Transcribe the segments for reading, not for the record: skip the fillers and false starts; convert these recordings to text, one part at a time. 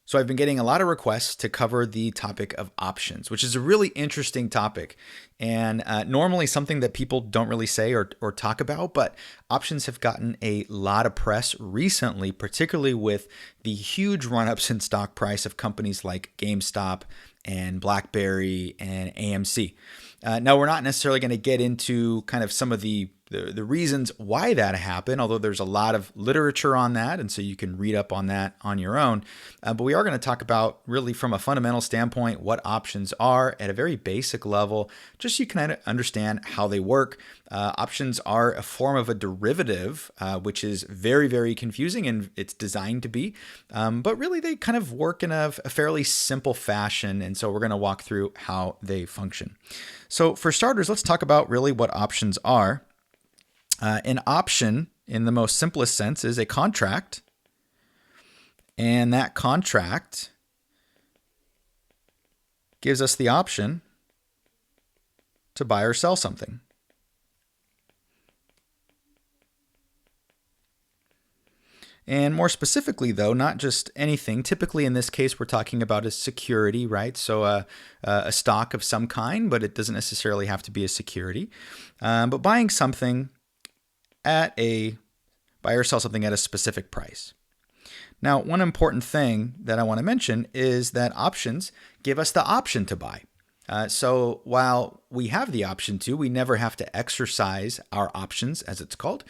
So I've been getting a lot of requests to cover the topic of options, which is a really interesting topic and normally something that people don't really say or talk about, but options have gotten a lot of press recently, particularly with the huge run-ups in stock price of companies like GameStop and BlackBerry and AMC. Now, we're not necessarily going to get into kind of some of the reasons why that happened, although there's a lot of literature on that, and so you can read up on that on your own. But we are going to talk about really from a fundamental standpoint what options are at a very basic level, just so you can understand how they work. Options are a form of a derivative, which is very, very confusing, and it's designed to be. But really, they kind of work in a fairly simple fashion, and so we're going to walk through how they function. So for starters, let's talk about really what options are. An option, in the most simplest sense, is a contract, and that contract gives us the option to buy or sell something. And more specifically, though, not just anything. Typically, in this case, we're talking about a security, right? So a stock of some kind, but it doesn't necessarily have to be a security. But buying something buy or sell something at a specific price. Now, one important thing that I want to mention is that options give us the option to buy. So while we have the option to, we never have to exercise our options, as it's called.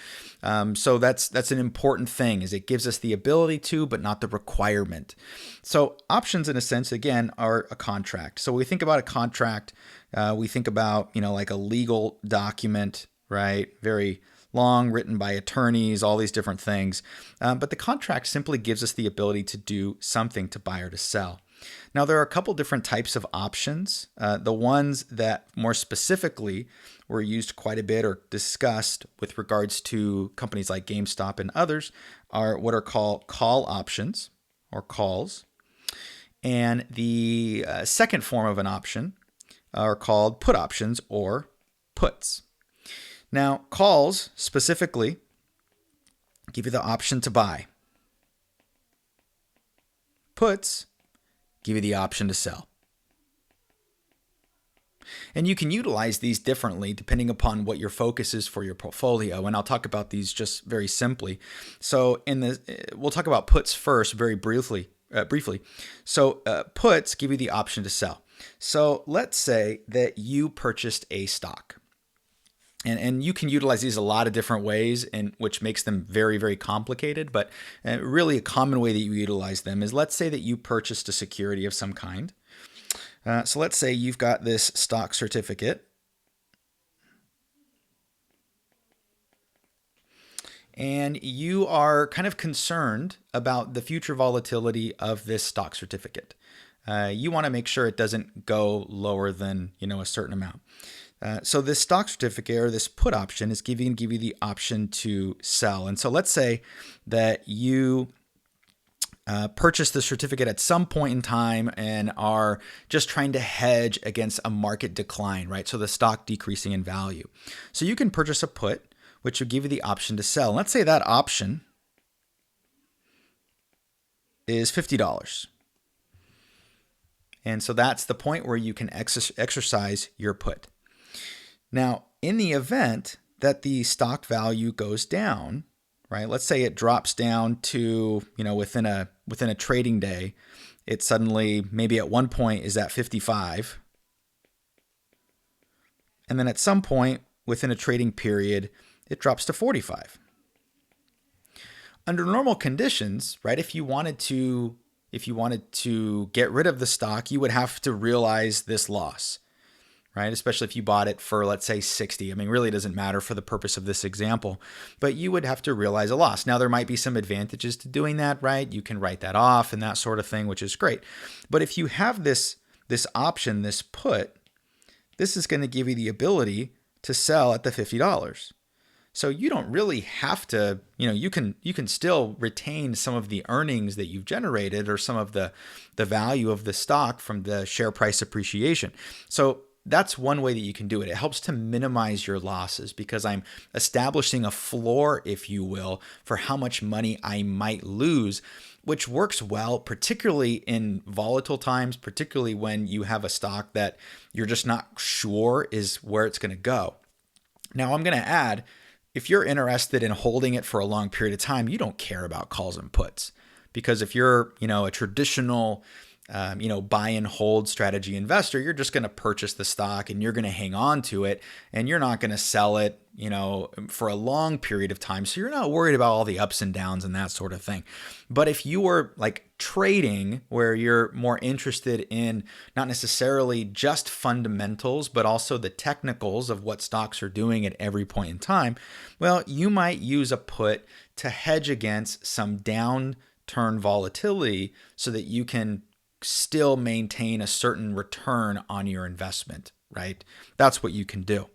So that's an important thing, is it gives us the ability to, but not the requirement. So options, in a sense, again, are a contract. So when we think about a contract, we think about, like a legal document, right? Very long, written by attorneys, all these different things. But the contract simply gives us the ability to do something, to buy or to sell. Now, there are a couple different types of options. The ones that more specifically were used quite a bit or discussed with regards to companies like GameStop and others are what are called call options, or calls. And the second form of an option are called put options, or puts. Now, calls specifically give you the option to buy. Puts give you the option to sell. And you can utilize these differently depending upon what your focus is for your portfolio. And I'll talk about these just very simply. So we'll talk about puts first very briefly. So puts give you the option to sell. So let's say that you purchased a stock. And you can utilize these a lot of different ways, which makes them very, very complicated. But really a common way that you utilize them is, let's say that you purchased a security of some kind. So let's say you've got this stock certificate. And you are kind of concerned about the future volatility of this stock certificate. You want to make sure it doesn't go lower than, a certain amount. So this stock certificate, or this put option, is give you the option to sell. And so let's say that you purchase the certificate at some point in time and are just trying to hedge against a market decline, right? So the stock decreasing in value. So you can purchase a put, which would give you the option to sell. Let's say that option is $50. And so that's the point where you can exercise your put. Now, in the event that the stock value goes down, right? Let's say it drops down to, within a trading day, it suddenly maybe at one point is at 55. And then at some point within a trading period, it drops to 45. Under normal conditions, right? If you wanted to get rid of the stock, you would have to realize this loss, right? Especially if you bought it for, let's say, 60. Really it doesn't matter for the purpose of this example, but you would have to realize a loss. Now, there might be some advantages to doing that, right? You can write that off and that sort of thing, which is great. But if you have this option, this put, this is going to give you the ability to sell at the $50. So you don't really have to, you can still retain some of the earnings that you've generated, or some of the value of the stock from the share price appreciation. So that's one way that you can do it. It helps to minimize your losses, because I'm establishing a floor, if you will, for how much money I might lose which works well, particularly in volatile times, particularly when you have a stock that you're just not sure is where it's going to go. Now, I'm going to add, if you're interested in holding it for a long period of time, you don't care about calls and puts. Because if you're, a traditional, buy and hold strategy investor, you're just going to purchase the stock and you're going to hang on to it and you're not going to sell it, for a long period of time. So you're not worried about all the ups and downs and that sort of thing. But if you were like trading, where you're more interested in not necessarily just fundamentals, but also the technicals of what stocks are doing at every point in time, well, you might use a put to hedge against some downturn volatility so that you can still maintain a certain return on your investment, right? That's what you can do.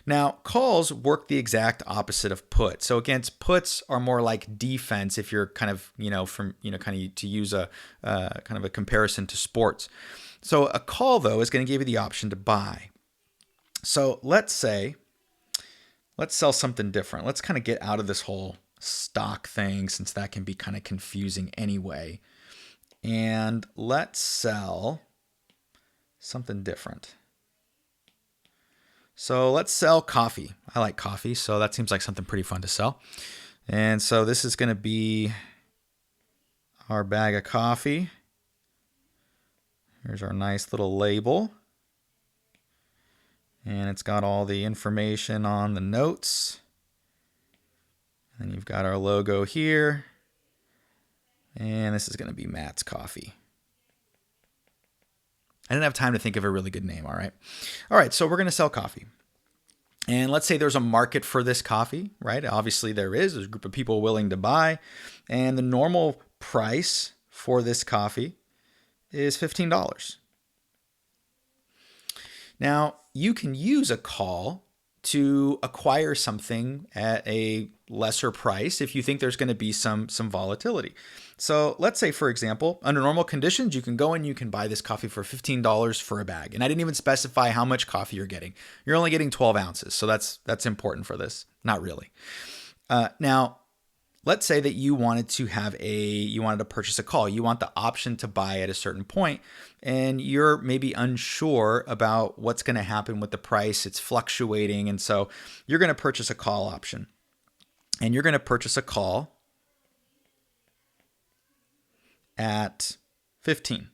Now, calls work the exact opposite of puts. So against puts are more like defense if you're kind of, to use a kind of a comparison to sports. So a call, though, is going to give you the option to buy. So let's sell something different. Let's kind of get out of this whole stock thing, since that can be kind of confusing anyway. And let's sell something different. So let's sell coffee. I like coffee, so that seems like something pretty fun to sell. And so this is going to be our bag of coffee. Here's our nice little label. And it's got all the information on the notes. And you've got our logo here. And this is going to be Matt's Coffee. I didn't have time to think of a really good name, all right? All right, so we're going to sell coffee. And let's say there's a market for this coffee, right? Obviously there is. There's a group of people willing to buy. And the normal price for this coffee is $15. Now, you can use a call to acquire something at a lesser price if you think there's going to be some volatility. So let's say, for example, under normal conditions, you can go and you can buy this coffee for $15 for a bag. And I didn't even specify how much coffee you're getting. You're only getting 12 ounces. So that's important for this. Not really. Now, let's say that you wanted to purchase a call. You want the option to buy at a certain point, and you're maybe unsure about what's going to happen with the price. It's fluctuating. And so you're going to purchase a call option. And you're going to purchase a call at 15.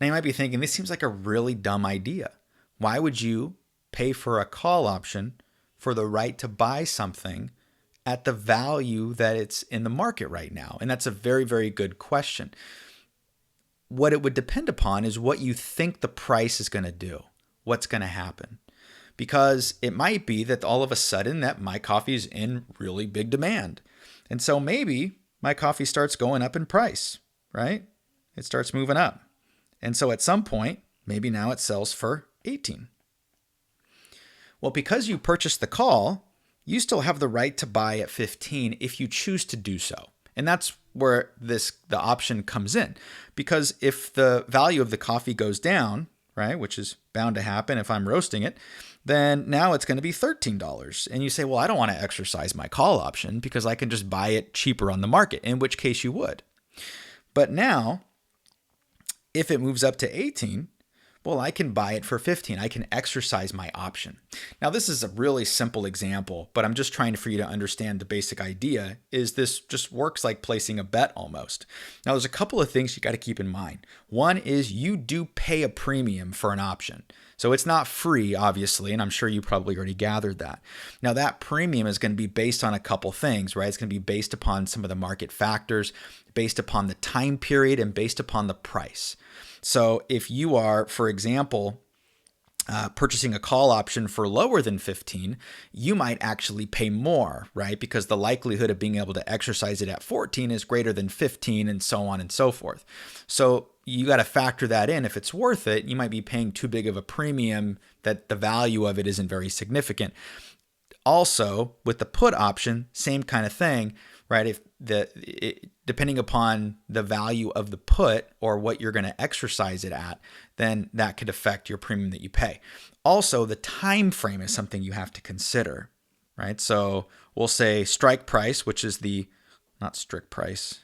Now you might be thinking, this seems like a really dumb idea. Why would you pay for a call option for the right to buy something at the value that it's in the market right now? And that's a very, very good question. What it would depend upon is what you think the price is going to do, what's going to happen. Because it might be that all of a sudden that my coffee is in really big demand. And so maybe my coffee starts going up in price, right? It starts moving up. And so at some point, maybe now it sells for 18. Well, because you purchased the call, you still have the right to buy at 15 if you choose to do so. And that's where the option comes in. Because if the value of the coffee goes down, right, which is bound to happen if I'm roasting it, then now it's going to be $13. And you say, well, I don't want to exercise my call option because I can just buy it cheaper on the market, in which case you would. But now, if it moves up to 18, well, I can buy it for 15. I can exercise my option. Now, this is a really simple example, but I'm just trying for you to understand the basic idea is this just works like placing a bet almost. Now, there's a couple of things you got to keep in mind. One is you do pay a premium for an option. So it's not free, obviously, and I'm sure you probably already gathered that. Now, that premium is going to be based on a couple things, right? It's going to be based upon some of the market factors, based upon the time period, and based upon the price. So if you are, for example, purchasing a call option for lower than 15, you might actually pay more, right? Because the likelihood of being able to exercise it at 14 is greater than 15 and so on and so forth. So you got to factor that in. If it's worth it, you might be paying too big of a premium that the value of it isn't very significant. Also, with the put option, same kind of thing, right? Depending upon the value of the put or what you're going to exercise it at, then that could affect your premium that you pay. Also, the time frame is something you have to consider, right? So we'll say strike price, which is the not strict price,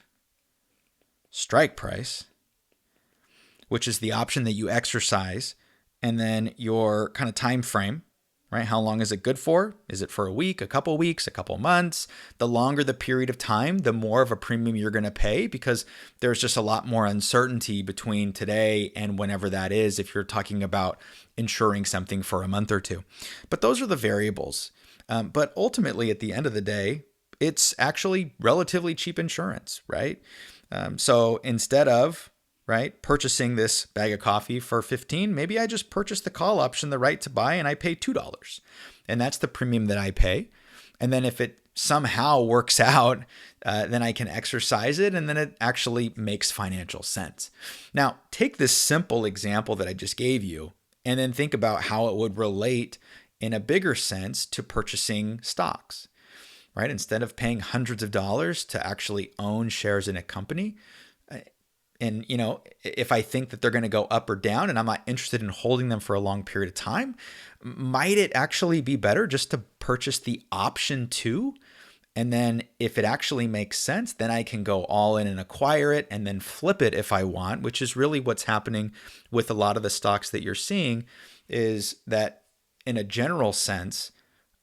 strike price, which is the option that you exercise, and then your kind of time frame, right? How long is it good for? Is it for a week, a couple weeks, a couple months? The longer the period of time, the more of a premium you're going to pay, because there's just a lot more uncertainty between today and whenever that is if you're talking about insuring something for a month or two. But those are the variables. But ultimately, at the end of the day, it's actually relatively cheap insurance, right? So instead of purchasing this bag of coffee for $15, maybe I just purchase the call option, the right to buy, and I pay $2. And that's the premium that I pay. And then if it somehow works out, then I can exercise it, and then it actually makes financial sense. Now, take this simple example that I just gave you, and then think about how it would relate in a bigger sense to purchasing stocks, right? Instead of paying hundreds of dollars to actually own shares in a company, and, if I think that they're going to go up or down and I'm not interested in holding them for a long period of time, might it actually be better just to purchase the option too? And then if it actually makes sense, then I can go all in and acquire it and then flip it if I want, which is really what's happening with a lot of the stocks that you're seeing, is that in a general sense,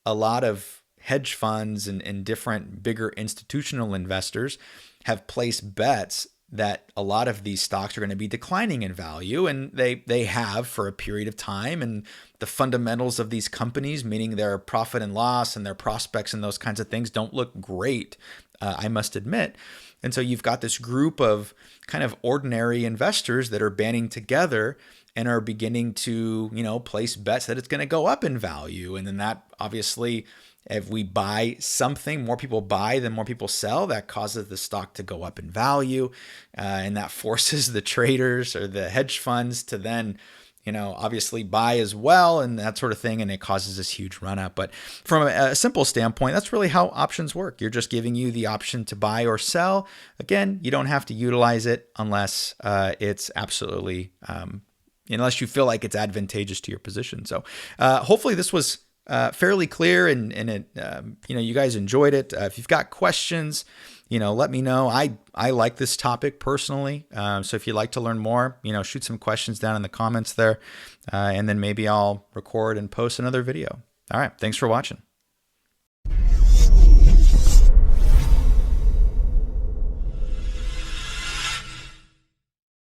a lot of hedge funds and different bigger institutional investors have placed bets that a lot of these stocks are going to be declining in value, and they have for a period of time. And the fundamentals of these companies, meaning their profit and loss and their prospects and those kinds of things, don't look great, I must admit. And so you've got this group of kind of ordinary investors that are banding together and are beginning to, place bets that it's going to go up in value. And then that obviously, if we buy something, more people buy than more people sell, that causes the stock to go up in value. And that forces the traders or the hedge funds to then, obviously buy as well and that sort of thing. And it causes this huge run up. But from a simple standpoint, that's really how options work. You're just giving you the option to buy or sell. Again, you don't have to utilize it unless it's absolutely, unless you feel like it's advantageous to your position. So hopefully this was fairly clear and it, you guys enjoyed it. If you've got questions, let me know. I like this topic personally. So if you'd like to learn more, shoot some questions down in the comments there. And then maybe I'll record and post another video. All right. Thanks for watching.